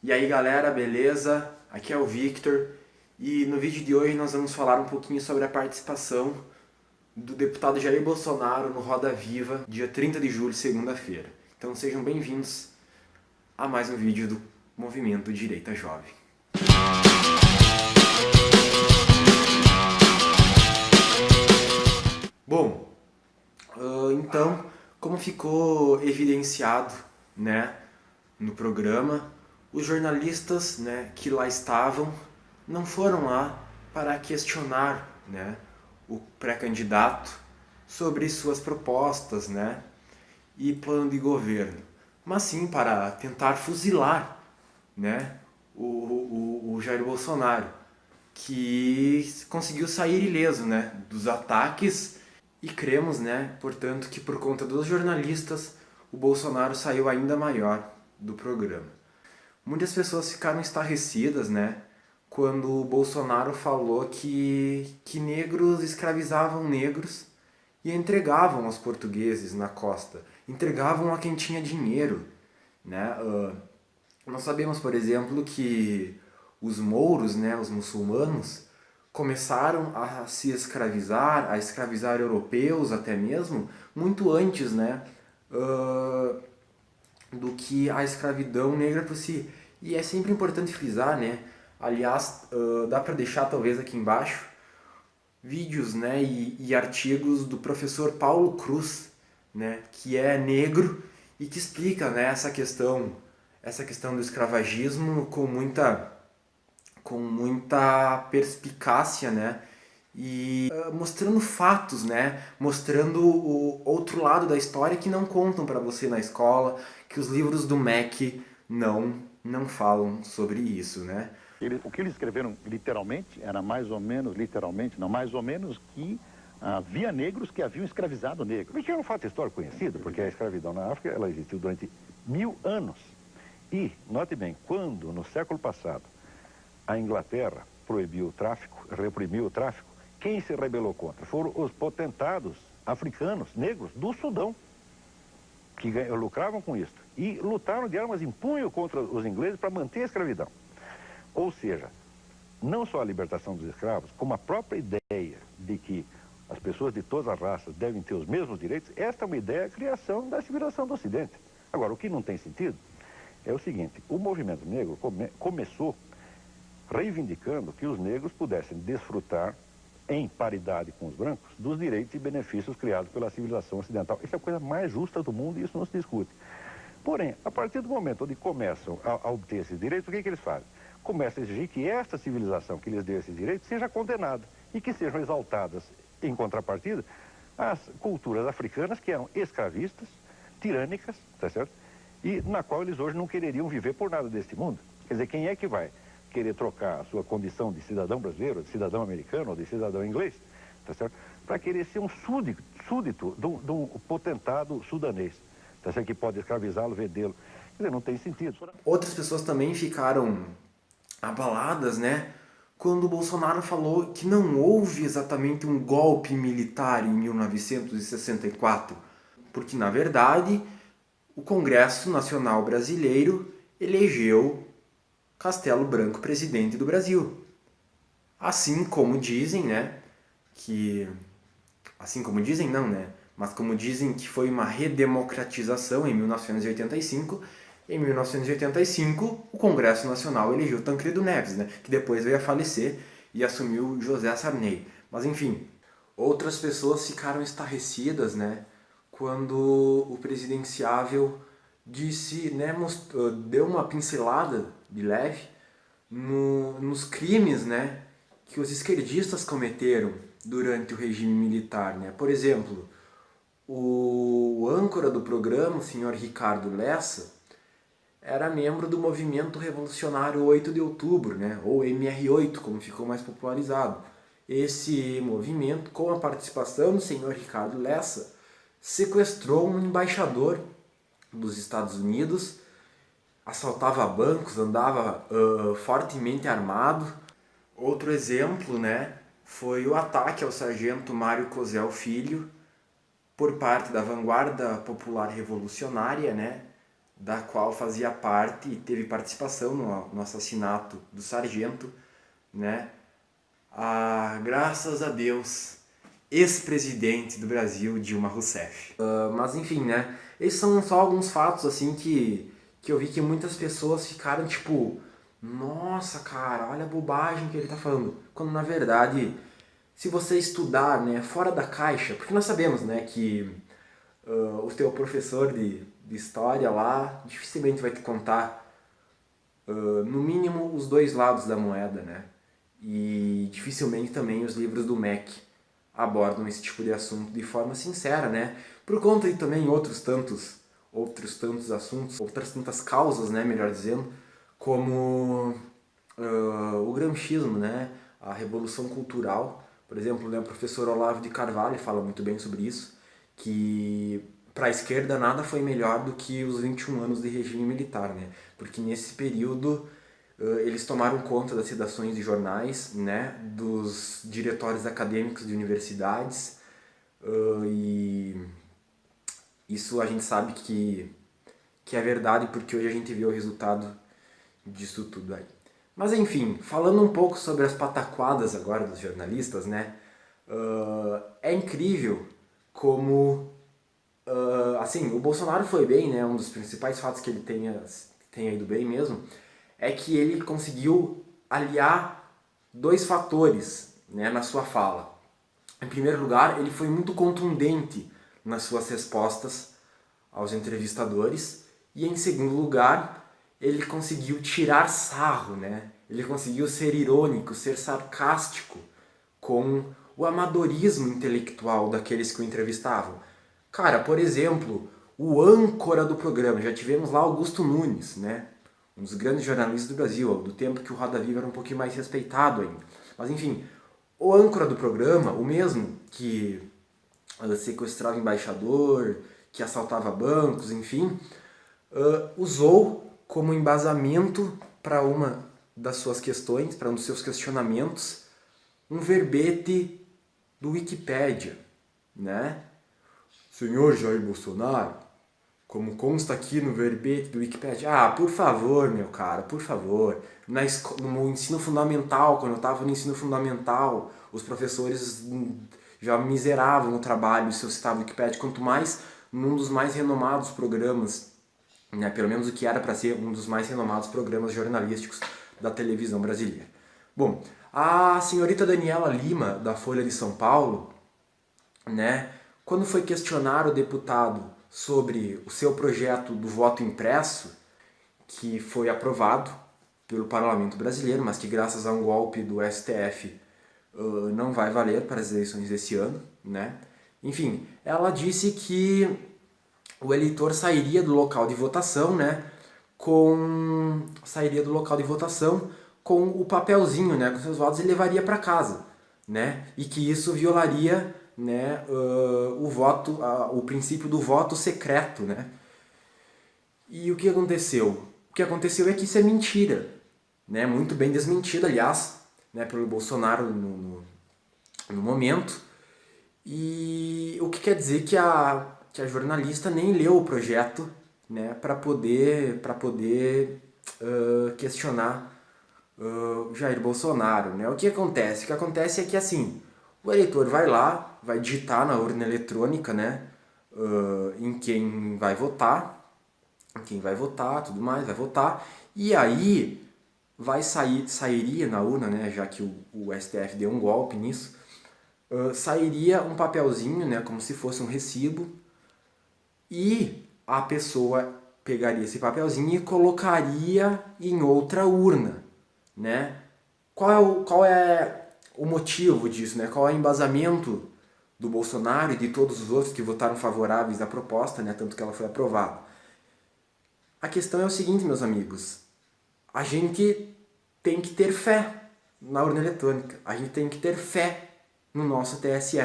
E aí galera, beleza? Aqui é o Victor e no vídeo de hoje nós vamos falar um pouquinho sobre a participação do deputado Jair Bolsonaro no Roda Viva, dia 30 de julho, segunda-feira. Então sejam bem-vindos a mais um vídeo do Movimento Direita Jovem. Bom, então, como ficou evidenciado, né, no programa, os jornalistas, né, que lá estavam não foram lá para questionar, né, o pré-candidato sobre suas propostas, né, e plano de governo, mas sim para tentar fuzilar, né, o Jair Bolsonaro, que conseguiu sair ileso, né, dos ataques e cremos, né, portanto, que por conta dos jornalistas o Bolsonaro saiu ainda maior do programa. Muitas pessoas ficaram estarrecidas, né, quando o Bolsonaro falou que negros escravizavam negros e entregavam aos portugueses na costa, entregavam a quem tinha dinheiro, né? Nós sabemos, por exemplo, que os mouros, né, os muçulmanos, começaram a se escravizar, a escravizar europeus até mesmo, muito antes, né, do que a escravidão negra por si. E é sempre importante frisar, né, aliás, dá para deixar talvez aqui embaixo, vídeos, né, e artigos do professor Paulo Cruz, né, que é negro e que explica, né, essa questão do escravagismo com muita perspicácia, né, e mostrando fatos, né, mostrando o outro lado da história que não contam para você na escola, que os livros do MEC não falam sobre isso, né? O que eles escreveram literalmente era mais ou menos, literalmente, não, mais ou menos que havia negros que haviam escravizado negros. Isso é um fato histórico conhecido, porque a escravidão na África, ela existiu durante 1000 anos. E, note bem, quando no século passado a Inglaterra proibiu o tráfico, reprimiu o tráfico, quem se rebelou contra? Foram os potentados africanos, negros, do Sudão, que lucravam com isso. E lutaram de armas em punho contra os ingleses para manter a escravidão. Ou seja, não só a libertação dos escravos, como a própria ideia de que as pessoas de todas as raças devem ter os mesmos direitos, esta é uma ideia da criação da civilização do Ocidente. Agora, o que não tem sentido é o seguinte: o movimento negro começou reivindicando que os negros pudessem desfrutar, em paridade com os brancos, dos direitos e benefícios criados pela civilização ocidental. Isso é a coisa mais justa do mundo e isso não se discute. Porém, a partir do momento onde começam a obter esses direitos, o que eles fazem? Começam a exigir que esta civilização que lhes deu esses direitos seja condenada e que sejam exaltadas, em contrapartida, as culturas africanas que eram escravistas, tirânicas, tá certo? E na qual eles hoje não quereriam viver por nada deste mundo. Quer dizer, quem é que vai querer trocar a sua condição de cidadão brasileiro, de cidadão americano ou de cidadão inglês, tá certo? Para querer ser um súdito de um potentado sudanês, tá certo? Que pode escravizá-lo, vendê-lo. Quer dizer, não tem sentido. Outras pessoas também ficaram abaladas, né, quando o Bolsonaro falou que não houve exatamente um golpe militar em 1964, porque na verdade o Congresso Nacional Brasileiro elegeu Castelo Branco presidente do Brasil. Assim como dizem, né, assim como dizem não, né, mas como dizem que foi uma redemocratização em 1985, em 1985 o Congresso Nacional elegeu Tancredo Neves, né, que depois veio a falecer e assumiu José Sarney. Mas enfim, outras pessoas ficaram estarrecidas, né, quando o presidenciável disse, né, deu uma pincelada de leve nos crimes, né, que os esquerdistas cometeram durante o regime militar, né? Por exemplo, o âncora do programa, o senhor Ricardo Lessa, era membro do movimento revolucionário 8 de outubro, né? Ou MR8, como ficou mais popularizado. Esse movimento, com a participação do senhor Ricardo Lessa, sequestrou um embaixador dos Estados Unidos, assaltava bancos, andava fortemente armado. Outro exemplo, né, foi o ataque ao sargento Mário Cosel Filho por parte da Vanguarda Popular Revolucionária, né, da qual fazia parte e teve participação no assassinato do sargento, né? Graças a Deus, ex-presidente do Brasil, Dilma Rousseff. Mas enfim, né? Esses são só alguns fatos assim que eu vi que muitas pessoas ficaram tipo, nossa, cara, olha a bobagem que ele tá falando. Quando na verdade, se você estudar, né, fora da caixa, porque nós sabemos, né, que o teu professor de história lá dificilmente vai te contar, no mínimo, os dois lados da moeda, né? E dificilmente também os livros do MEC abordam esse tipo de assunto de forma sincera, né? Por conta de também outros tantos assuntos, outras tantas causas, né, melhor dizendo, como o gramscismo, né, a revolução cultural. Por exemplo, né, o professor Olavo de Carvalho fala muito bem sobre isso, que para a esquerda nada foi melhor do que os 21 anos de regime militar, né? Porque nesse período eles tomaram conta das redações de jornais, né, dos diretórios acadêmicos de universidades, e isso a gente sabe que é verdade, porque hoje a gente vê o resultado disso tudo aí. Mas enfim, falando um pouco sobre as pataquadas agora dos jornalistas, né, é incrível como, assim, o Bolsonaro foi bem, né, um dos principais fatos que ele tenha ido bem mesmo, é que ele conseguiu aliar dois fatores, né, na sua fala. Em primeiro lugar, ele foi muito contundente nas suas respostas aos entrevistadores, e em segundo lugar, ele conseguiu tirar sarro, né? Ele conseguiu ser irônico, ser sarcástico com o amadorismo intelectual daqueles que o entrevistavam. Cara, por exemplo, o âncora do programa, já tivemos lá Augusto Nunes, né? Um dos grandes jornalistas do Brasil, do tempo que o Roda Viva era um pouquinho mais respeitado ainda. Mas enfim, o âncora do programa, o mesmo que sequestrava embaixador, que assaltava bancos, enfim, usou como embasamento para uma das suas questões, para um dos seus questionamentos, um verbete do Wikipédia, né? Senhor Jair Bolsonaro, como consta aqui no verbete do Wikipedia. Ah, por favor, meu cara, por favor. No ensino fundamental, quando eu estava no ensino fundamental, os professores já miseravam o trabalho se eu citava o Wikipedia, quanto mais num dos mais renomados programas, né, pelo menos o que era para ser um dos mais renomados programas jornalísticos da televisão brasileira. Bom, a senhorita Daniela Lima, da Folha de São Paulo, né, quando foi questionar o deputado sobre o seu projeto do voto impresso, que foi aprovado pelo Parlamento Brasileiro, mas que graças a um golpe do STF não vai valer para as eleições desse ano, né? Enfim, ela disse que o eleitor sairia do local de votação, né, sairia do local de votação com o papelzinho, né, com seus votos, e levaria para casa, né? E que isso violaria, né, o princípio do voto secreto, né? E o que aconteceu? O que aconteceu é que isso é mentira, né? Muito bem desmentido, aliás, né, pelo Bolsonaro no momento. E o que quer dizer que a jornalista nem leu o projeto, né, para poder questionar Jair Bolsonaro, né? O que acontece? O que acontece é que assim, o eleitor vai lá, vai digitar na urna eletrônica, né, em quem vai votar, tudo mais, vai votar, e aí sairia na urna, né, já que o STF deu um golpe nisso, sairia um papelzinho, né, como se fosse um recibo, e a pessoa pegaria esse papelzinho e colocaria em outra urna, né? Qual é o motivo disso, né? Qual é o embasamento do Bolsonaro e de todos os outros que votaram favoráveis à proposta, né? Tanto que ela foi aprovada. A questão é o seguinte, meus amigos, a gente tem que ter fé na urna eletrônica, a gente tem que ter fé no nosso TSE.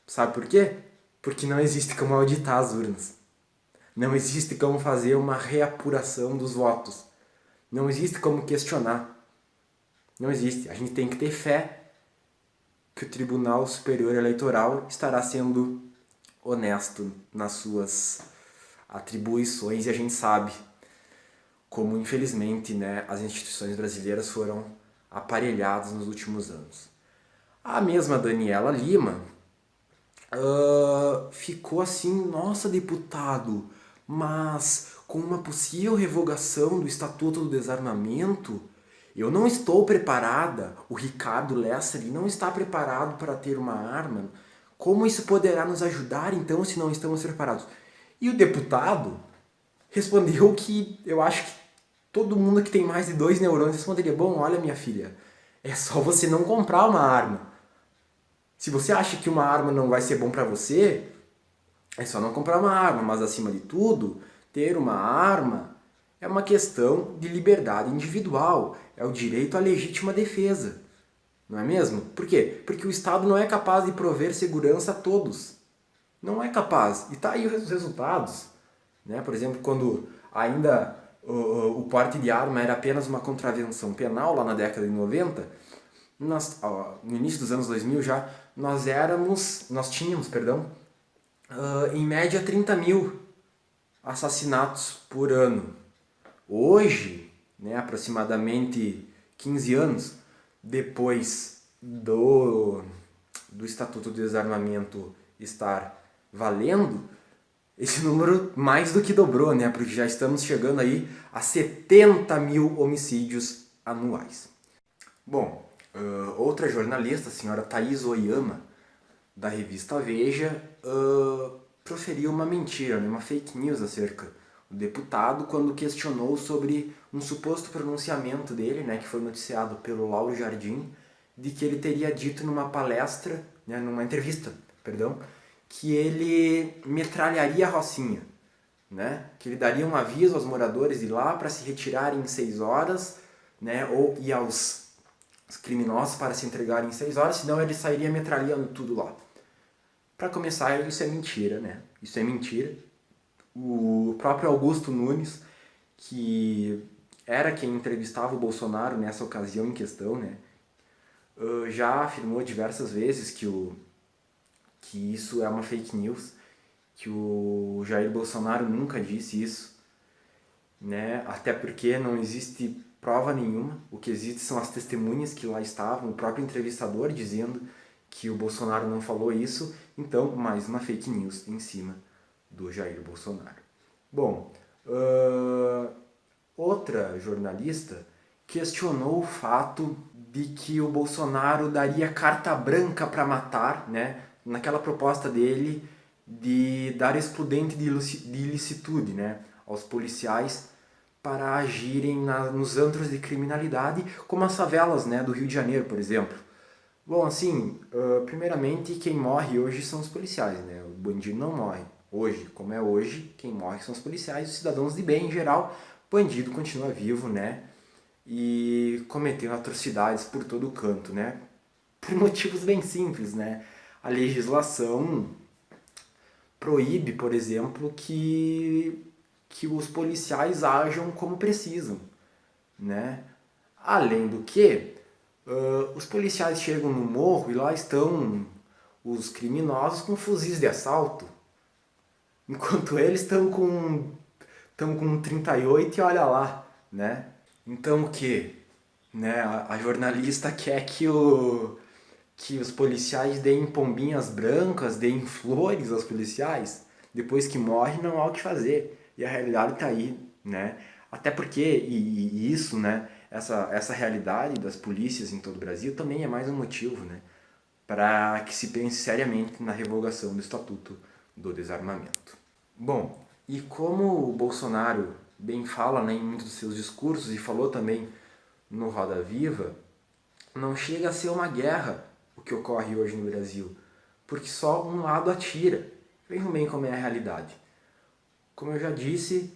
Sabe por quê? Porque não existe como auditar as urnas. Não existe como fazer uma reapuração dos votos. Não existe como questionar. Não existe. A gente tem que ter fé que o Tribunal Superior Eleitoral estará sendo honesto nas suas atribuições, e a gente sabe como, infelizmente, né, as instituições brasileiras foram aparelhadas nos últimos anos. A mesma Daniela Lima ficou assim, nossa, deputado, mas com uma possível revogação do Estatuto do Desarmamento, eu não estou preparada, o Ricardo Lessa ali não está preparado para ter uma arma. Como isso poderá nos ajudar, então, se não estamos preparados? E o deputado respondeu que eu acho que todo mundo que tem mais de 2 neurônios responderia: bom, olha, minha filha, é só você não comprar uma arma. Se você acha que uma arma não vai ser bom para você, é só não comprar uma arma. Mas, acima de tudo, ter uma arma é uma questão de liberdade individual. É o direito à legítima defesa. Não é mesmo? Por quê? Porque o Estado não é capaz de prover segurança a todos. Não é capaz. E tá aí os resultados. Né? Por exemplo, quando ainda o porte de arma era apenas uma contravenção penal, lá na década de 90, no início dos anos 2000 já, nós tínhamos, em média 30 mil assassinatos por ano. Hoje, né, aproximadamente 15 anos depois do Estatuto do Desarmamento estar valendo, esse número mais do que dobrou, né? Porque já estamos chegando aí a 70 mil homicídios anuais. Bom, outra jornalista, a senhora Thaís Oyama, da revista Veja, proferiu uma mentira, né? Uma fake news acerca do deputado quando questionou sobre um suposto pronunciamento dele, né, que foi noticiado pelo Lauro Jardim, de que ele teria dito numa palestra, né, numa entrevista, que ele metralharia a Rocinha, né? Que ele daria um aviso aos moradores de lá para se retirarem em 6 horas, né? E aos criminosos para se entregarem em 6 horas, senão ele sairia metralhando tudo lá. Para começar, isso é mentira, né? Isso é mentira. O próprio Augusto Nunes, que era quem entrevistava o Bolsonaro nessa ocasião em questão, né? Já afirmou diversas vezes que isso é uma fake news, que o Jair Bolsonaro nunca disse isso, né? Até porque não existe prova nenhuma. O que existe são as testemunhas que lá estavam, o próprio entrevistador dizendo que o Bolsonaro não falou isso. Então, mais uma fake news em cima do Jair Bolsonaro. Bom, outra jornalista questionou o fato de que o Bolsonaro daria carta branca para matar, né? Naquela proposta dele de dar excludente de ilicitude, né, aos policiais para agirem nos antros de criminalidade, como as favelas, né, do Rio de Janeiro, por exemplo. Bom, assim, primeiramente, quem morre hoje são os policiais, né? O bandido não morre. Hoje, como é hoje, quem morre são os policiais, os cidadãos de bem em geral. O bandido continua vivo, né? E cometendo atrocidades por todo o canto, né? Por motivos bem simples, né? A legislação proíbe, por exemplo, que os policiais ajam como precisam, né? Além do que, os policiais chegam no morro e lá estão os criminosos com fuzis de assalto, enquanto eles estão com 38 e olha lá, né? Então o que? Né? A jornalista quer que os policiais deem pombinhas brancas, deem flores aos policiais, depois que morre não há o que fazer. E a realidade está aí, né? Até porque, e isso, né, essa realidade das polícias em todo o Brasil também é mais um motivo, né, para que se pense seriamente na revogação do Estatuto do Desarmamento. Bom, e como o Bolsonaro bem fala, né, em muitos dos seus discursos, e falou também no Roda Viva, não chega a ser uma guerra o que ocorre hoje no Brasil, porque só um lado atira. Vejam bem como é a realidade. Como eu já disse,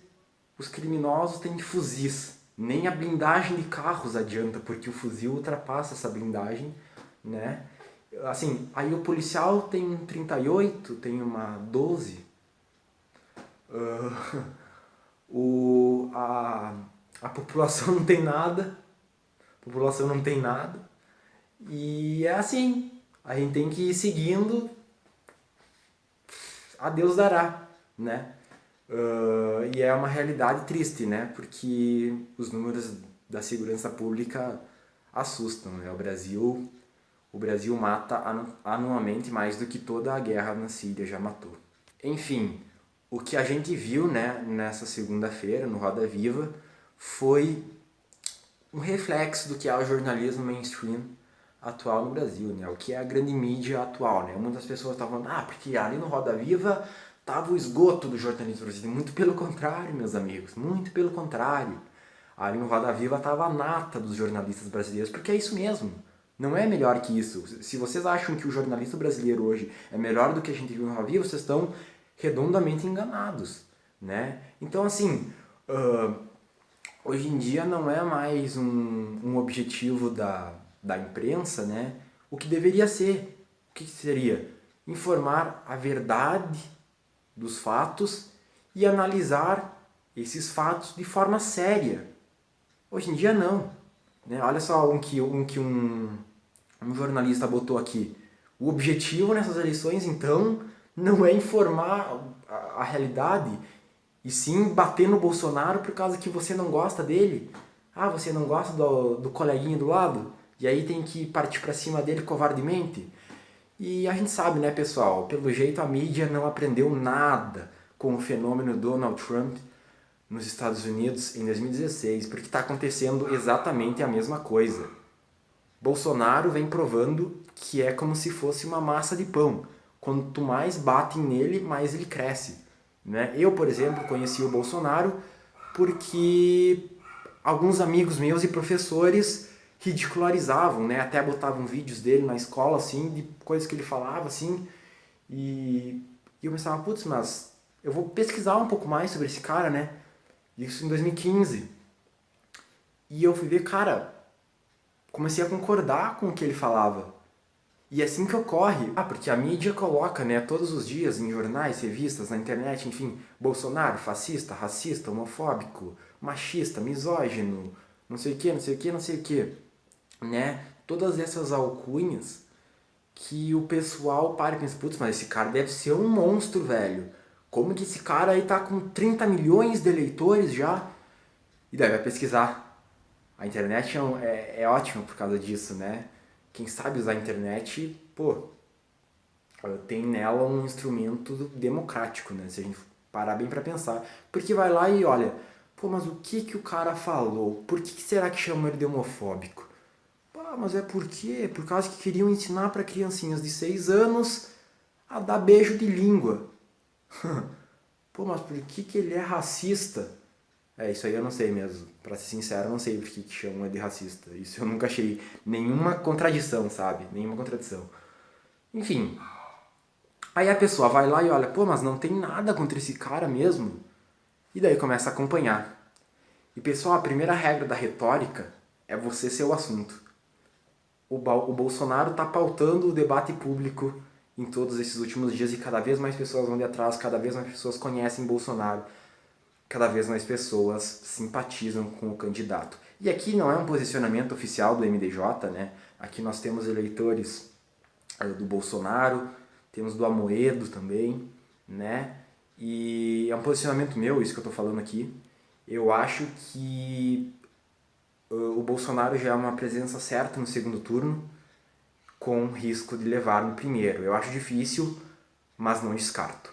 os criminosos têm fuzis. Nem a blindagem de carros adianta, porque o fuzil ultrapassa essa blindagem, né? Assim, aí o policial tem um 38, tem uma 12. A população não tem nada. A população não tem nada. E é assim, a gente tem que ir seguindo, a Deus dará, né? E é uma realidade triste, né? Porque os números da segurança pública assustam, né? O Brasil mata anualmente mais do que toda a guerra na Síria já matou. Enfim, o que a gente viu, né, nessa segunda-feira, no Roda Viva, foi um reflexo do que é o jornalismo mainstream atual no Brasil, né? O que é a grande mídia atual, né? Muitas pessoas estavam falando, porque ali no Roda Viva tava o esgoto do jornalismo brasileiro. Muito pelo contrário, meus amigos, muito pelo contrário. Ali no Roda Viva tava a nata dos jornalistas brasileiros, porque é isso mesmo. Não é melhor que isso. Se vocês acham que o jornalista brasileiro hoje é melhor do que a gente viu no Roda Viva, vocês estão redondamente enganados, né? Então, assim, hoje em dia não é mais um objetivo da imprensa, né? O que deveria ser. O que seria? Informar a verdade dos fatos e analisar esses fatos de forma séria. Hoje em dia não. Né? Olha só um jornalista botou aqui. O objetivo nessas eleições, então, não é informar a realidade, e sim bater no Bolsonaro por causa que você não gosta dele. Ah, você não gosta do coleguinha do lado? E aí tem que partir pra cima dele covardemente? E a gente sabe, né, pessoal? Pelo jeito a mídia não aprendeu nada com o fenômeno Donald Trump nos Estados Unidos em 2016, porque está acontecendo exatamente a mesma coisa. Bolsonaro vem provando que é como se fosse uma massa de pão. Quanto mais batem nele, mais ele cresce. Né? Eu, por exemplo, conheci o Bolsonaro porque alguns amigos meus e professores ridicularizavam, né? Até botavam vídeos dele na escola, assim, de coisas que ele falava, assim, e eu pensava, putz, mas eu vou pesquisar um pouco mais sobre esse cara, né? Isso em 2015. E eu fui ver, cara, comecei a concordar com o que ele falava. E é assim que ocorre. Porque a mídia coloca, né, todos os dias em jornais, revistas, na internet, enfim, Bolsonaro, fascista, racista, homofóbico, machista, misógino, não sei o que, não sei o que, não sei o que. Né? Todas essas alcunhas que o pessoal para e pensa, putz, mas esse cara deve ser um monstro, velho. Como que esse cara aí tá com 30 milhões de eleitores já? E daí vai pesquisar. A internet é ótima por causa disso, né? Quem sabe usar a internet, pô, tem nela um instrumento democrático, né? Se a gente parar bem pra pensar. Porque vai lá e olha, pô, mas o que o cara falou? Por que será que chamam ele de homofóbico? Pô, mas é por quê? Por causa que queriam ensinar para criancinhas de 6 anos a dar beijo de língua. Pô, mas por que ele é racista? Isso aí eu não sei mesmo. Pra ser sincero, eu não sei por que chamam ele de racista. Isso eu nunca achei nenhuma contradição, sabe? Nenhuma contradição. Enfim. Aí a pessoa vai lá e olha, pô, mas não tem nada contra esse cara mesmo. E daí começa a acompanhar. E pessoal, a primeira regra da retórica é você ser o assunto. O Bolsonaro tá pautando o debate público em todos esses últimos dias e cada vez mais pessoas vão de atrás, cada vez mais pessoas conhecem Bolsonaro. Cada vez mais pessoas simpatizam com o candidato. E aqui não é um posicionamento oficial do MDJ, né? Aqui nós temos eleitores do Bolsonaro, temos do Amoedo também, né? E é um posicionamento meu, isso que eu tô falando aqui. Eu acho que o Bolsonaro já é uma presença certa no segundo turno, com risco de levar no primeiro. Eu acho difícil, mas não descarto.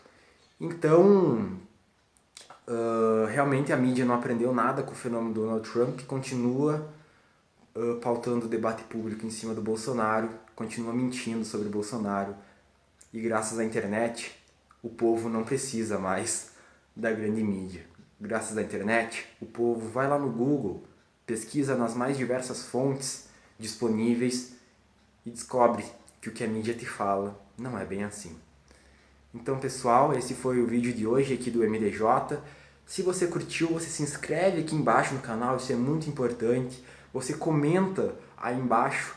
Então, realmente a mídia não aprendeu nada com o fenômeno Donald Trump, que continua pautando o debate público em cima do Bolsonaro, continua mentindo sobre o Bolsonaro, e graças à internet o povo não precisa mais da grande mídia. Graças à internet o povo vai lá no Google, pesquisa nas mais diversas fontes disponíveis e descobre que o que a mídia te fala não é bem assim. Então, pessoal, esse foi o vídeo de hoje aqui do MDJ. Se você curtiu, você se inscreve aqui embaixo no canal, isso é muito importante. Você comenta aí embaixo,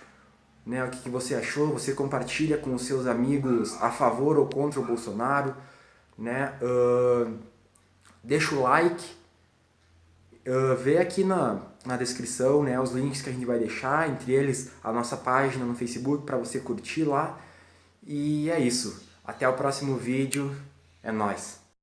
né, o que você achou, você compartilha com os seus amigos a favor ou contra o Bolsonaro, né? Deixa o like, vê aqui na descrição, né, os links que a gente vai deixar, entre eles a nossa página no Facebook para você curtir lá. E é isso. Até o próximo vídeo. É nóis.